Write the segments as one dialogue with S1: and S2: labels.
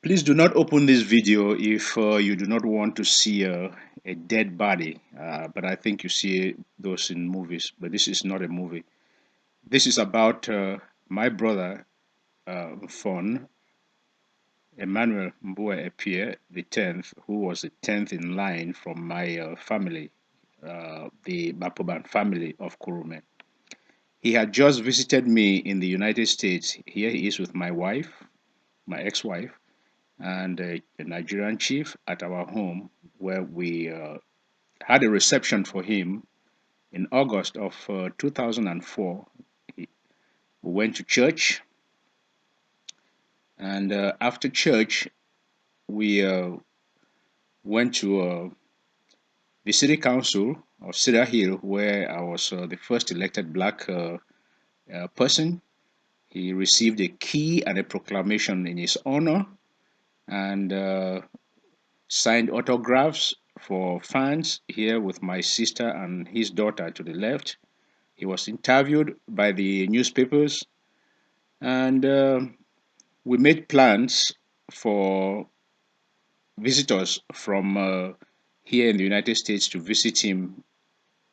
S1: Please do not open this video if you do not want to see a dead body. But I think you see those in movies. But this is not a movie. This is about my brother, Fon Emmanuel Mbue Epie, the 10th, who was the 10th in line from my family, the Bapoban family of Kurume. He had just visited me in the United States. Here he is with my wife, my ex-wife, and a Nigerian chief at our home, where we had a reception for him in August of 2004. We went to church, and after church, we went to the city council of Cedar Hill, where I was the first elected black person. He received a key and a proclamation in his honor, and signed autographs for fans here with my sister and his daughter to the left. He was interviewed by the newspapers, and we made plans for visitors from here in the United States to visit him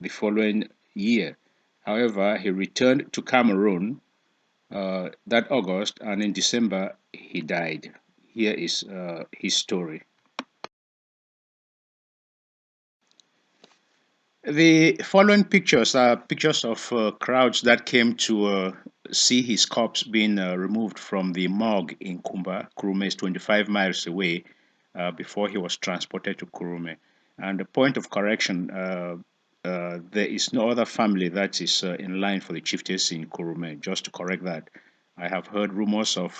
S1: the following year. However, he returned to Cameroon that August, and in December he died. Here is his story. The following pictures are pictures of crowds that came to see his corpse being removed from the morgue in Kumba. Kurume is 25 miles away before he was transported to Kurume. And the point of correction, there is no other family that is in line for the chieftaincy in Kurume. Just to correct that, I have heard rumors of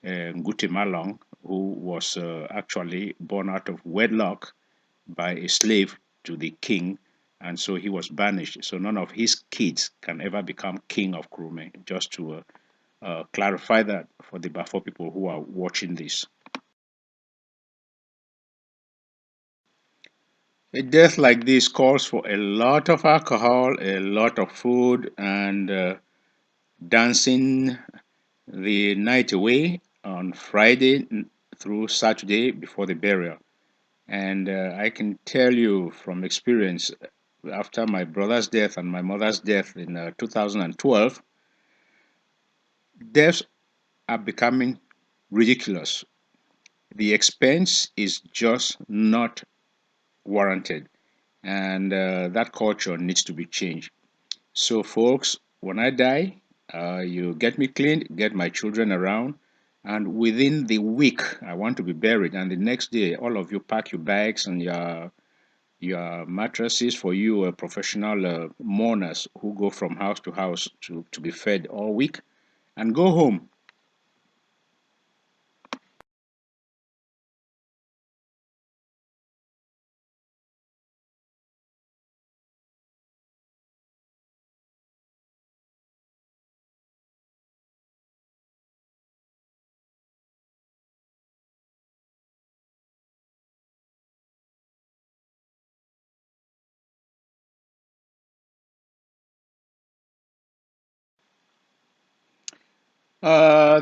S1: Ngute Malong, who was actually born out of wedlock by a slave to the king, and so he was banished. So none of his kids can ever become king of Kurume. Just to clarify that for the Bafaw people who are watching this. A death like this calls for a lot of alcohol, a lot of food, and dancing the night away on Friday through Saturday before the burial. And I can tell you from experience, after my brother's death and my mother's death in 2012, deaths are becoming ridiculous. The expense is just not warranted, and that culture needs to be changed. So, folks, when I die, you get me cleaned, get my children around, and within the week, I want to be buried. And the next day, all of you pack your bags and your mattresses for you professional mourners who go from house to house to be fed all week, and go home.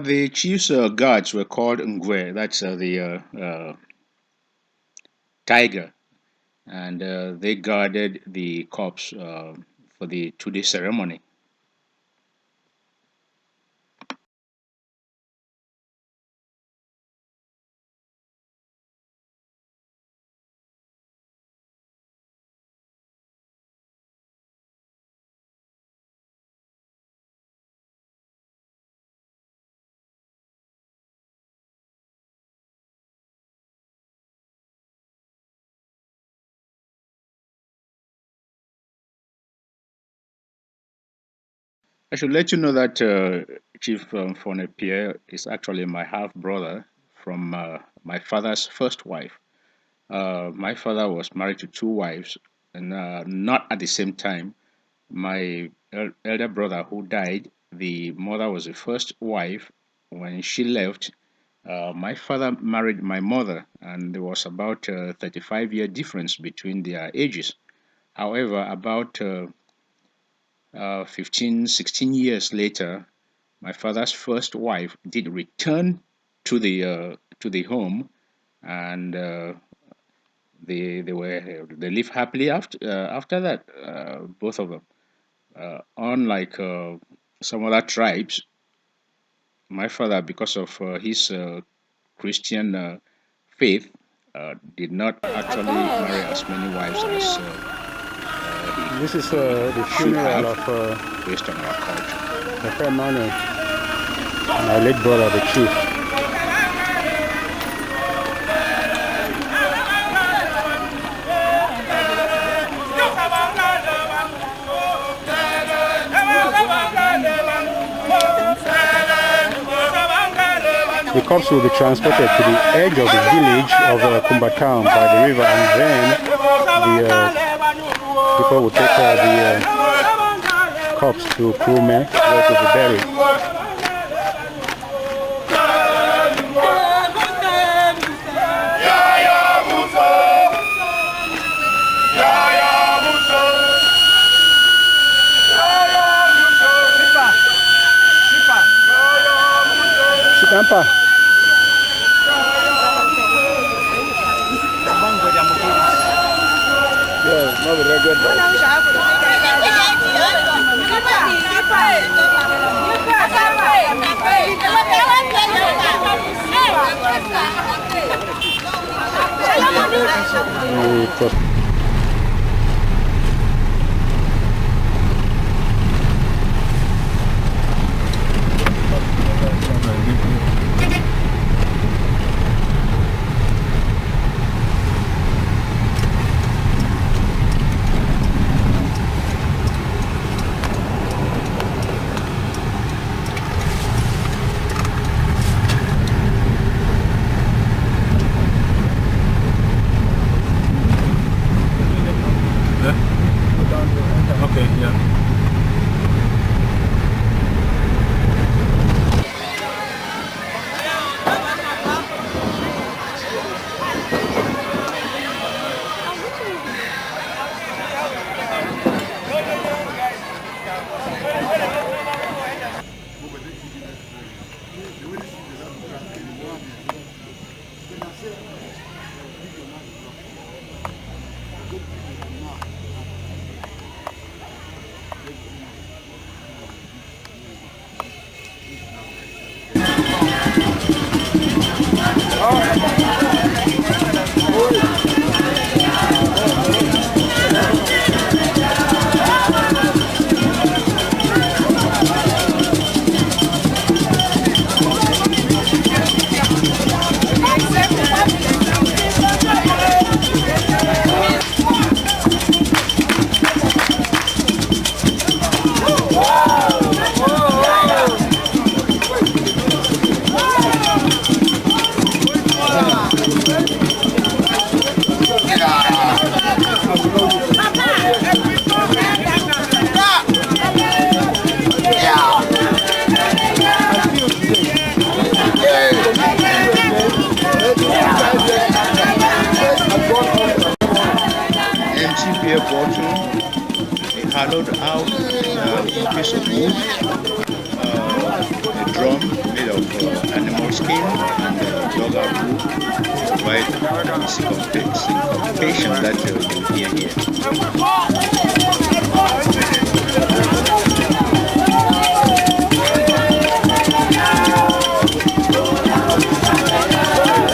S1: The chief's guards were called Ngwe, that's the tiger, and they guarded the corpse for the 2 day ceremony. I should let you know that Chief Pierre is actually my half brother from my father's first wife. My father was married to two wives, and not at the same time. My elder brother who died, the mother was the first wife. When she left, my father married my mother, and there was about a 35-year difference between their ages. However, about 15, 16 years later, my father's first wife did return to the to the home, and they live happily after that. Both of them. Unlike some other tribes, my father, because of his Christian faith, did not actually marry as many wives as he
S2: This is the
S1: should
S2: funeral
S1: have,
S2: of
S1: based on our culture.
S2: Bafaw, my late brother, the chief. The corpse will be transported to the edge of the village of Kumbatown by the river, and then the people will take the corpse to Kume, where it will be buried. Grandpa. Yeah, no, very good. Okay, yeah.
S1: Bottle, a hollowed out piece of wood, a drum made of animal skin and dog out wood to provide syncopation that you hear here.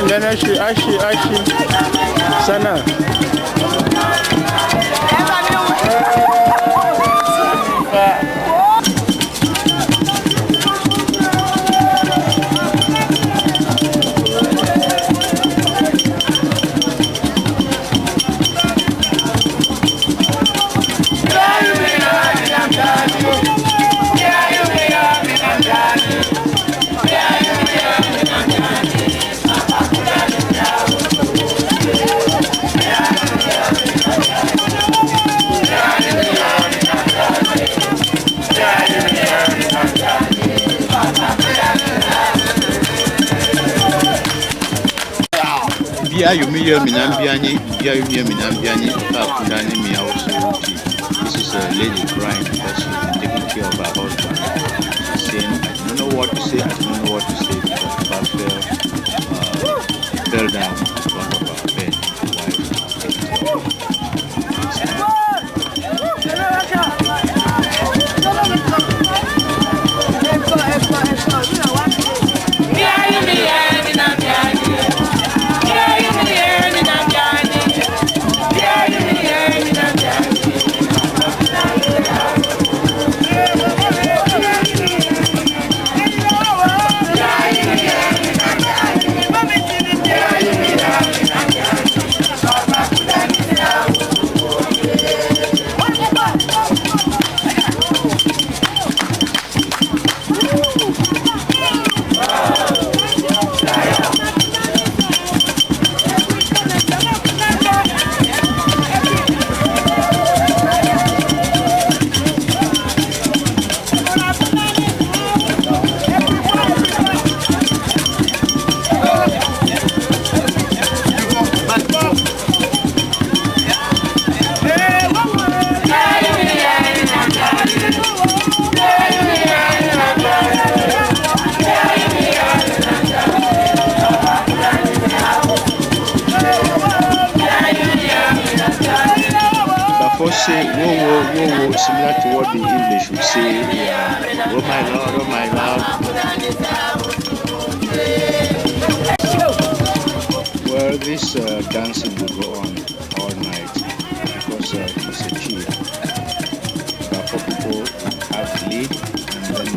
S2: Then Ashi, Sana.
S1: Bia yumiye minambiani, bia yumiye minambiani, kundani miya usuruti. This is a lady crying because she's been taking care of her husband. She's saying, I don't know what to say, I don't know what to say because Bafaw say whoa, whoa, whoa, whoa, similar to what the English would say, yeah, oh my lord, oh my lord. Well, this dancing will go on all night because he's a chief. Bafaw people have the lead, and then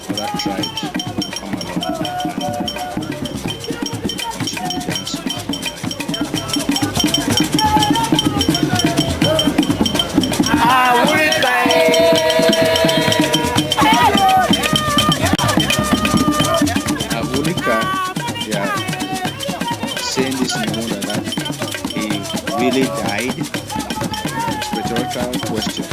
S1: other tribes will come along and continue the dancing all night. Avulika, they are saying this in order that he really died. It's a rhetorical question.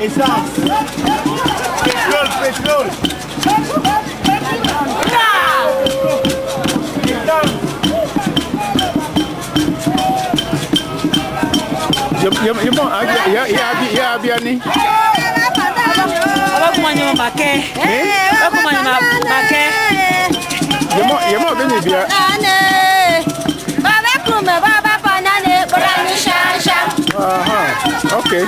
S3: It sounds. Petrol.
S2: Okay.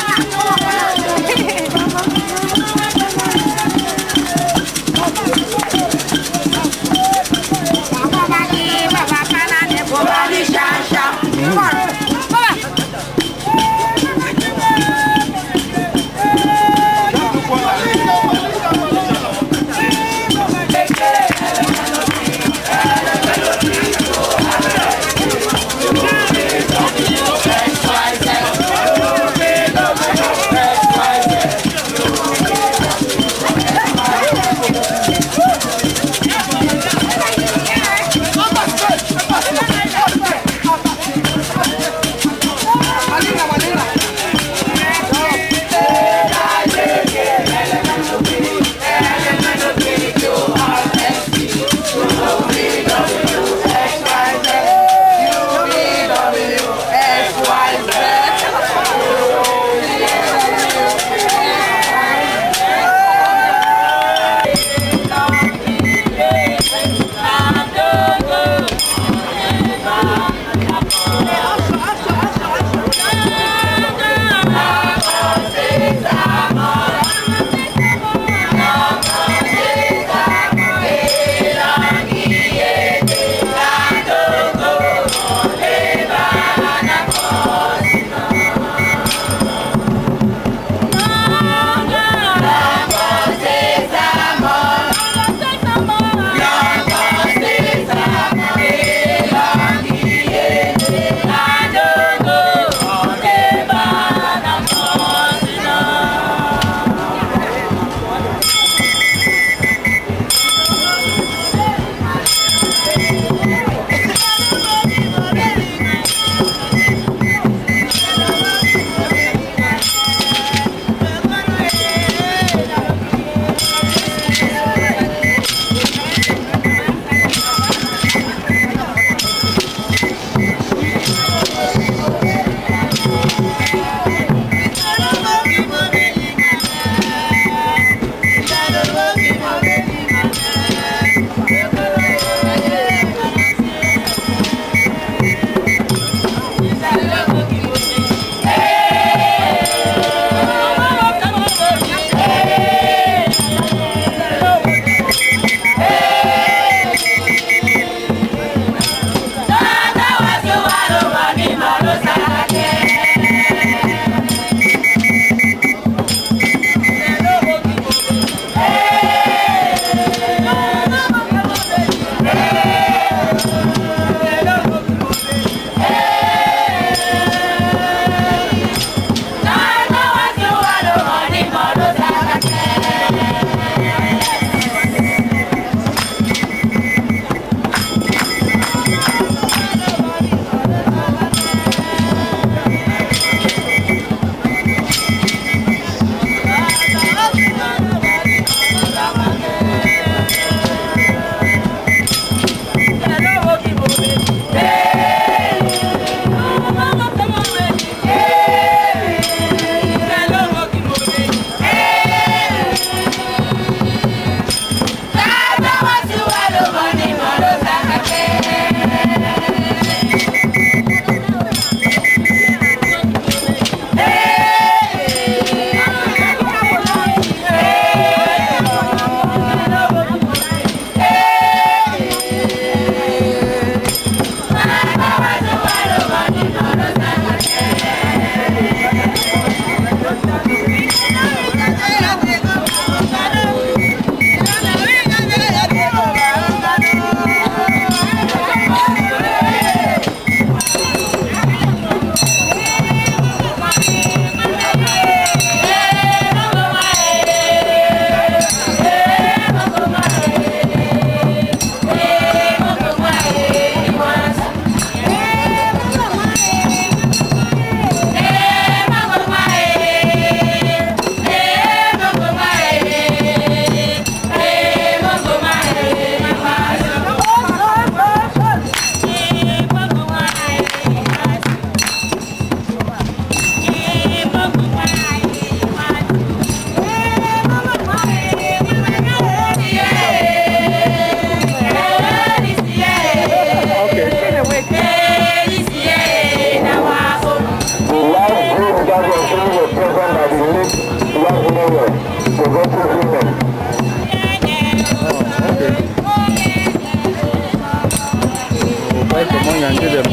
S2: and give them.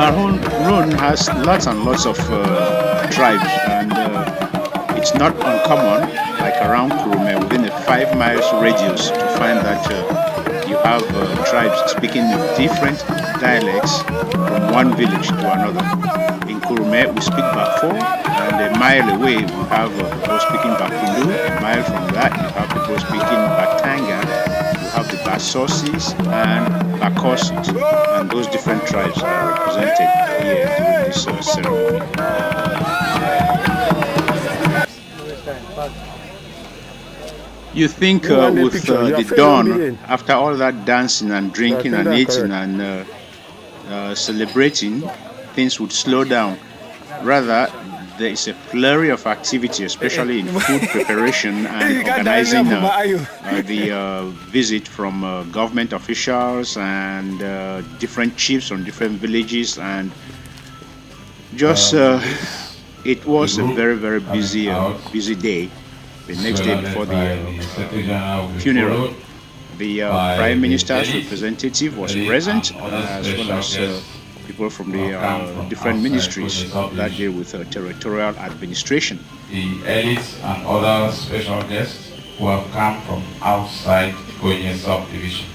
S1: Cameroon has lots and lots of tribes, and it's not uncommon, like around Kurume, within a 5 miles radius, to find that you have tribes speaking different dialects from one village to another. In Kurume, we speak Bafaw, and a mile away, we have people speaking Bakundu. A mile from that, you have people speaking Batanga. You have the Basosis and Bakosit, and those different tribes are represented here during this ceremony. You think with the dawn, after all that dancing and drinking and eating and celebrating, things would slow down. Rather, there is a flurry of activity, especially in food preparation and organizing the visit from government officials and different chiefs from different villages, and just it was a very, very busy day. The next day before the funeral, the Prime Minister's representative was present, as well as people from the different ministries that deal with territorial administration.
S4: The elites and other special guests who have come from outside Gonye subdivision.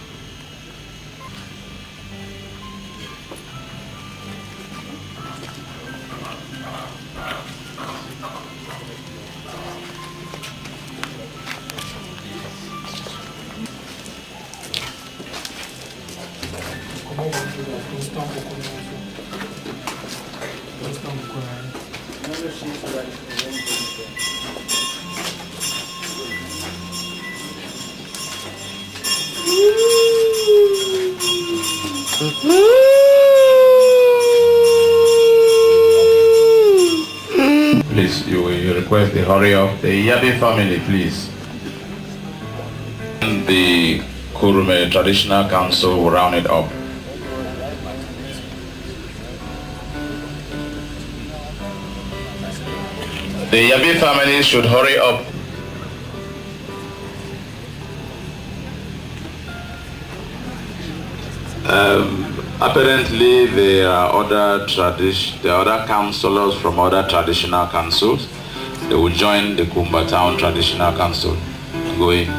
S4: Please, you request the hurry up. The Epie family, please. The Kurume Traditional Council will round it up. The Epie family should hurry up. Apparently, there are other councillors from other traditional councils. They will join the Kumba Town Traditional Council going.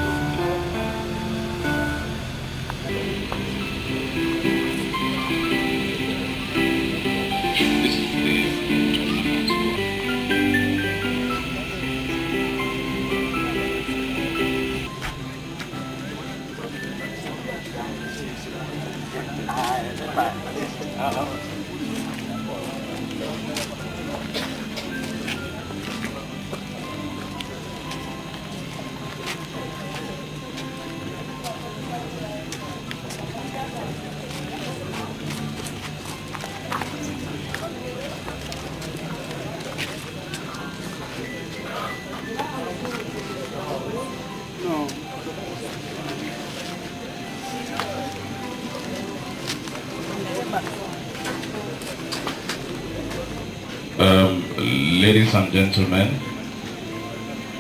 S4: Ladies and gentlemen,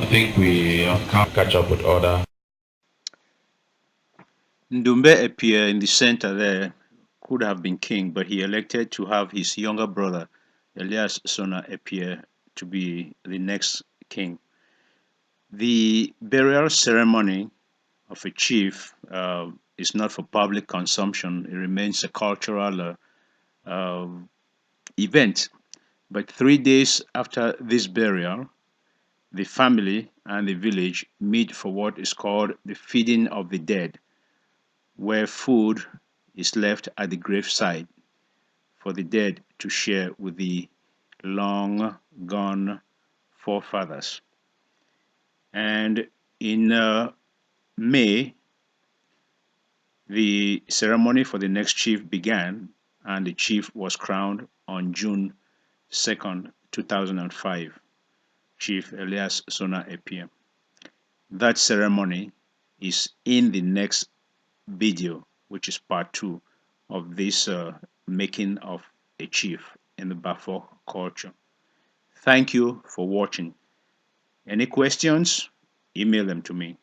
S4: I think we have come catch up with order.
S1: Ndumbe Epie in the center there could have been king, but he elected to have his younger brother, Elias Sona Epie, to be the next king. The burial ceremony of a chief is not for public consumption. It remains a cultural event. But 3 days after this burial, the family and the village meet for what is called the feeding of the dead, where food is left at the graveside for the dead to share with the long gone forefathers. And in May, the ceremony for the next chief began, and the chief was crowned on June 2nd, 2005, Chief Elias Sona Epie. That ceremony is in the next video, which is part 2 of this making of a chief in the Bafaw culture. Thank you for watching. Any questions? Email them to me.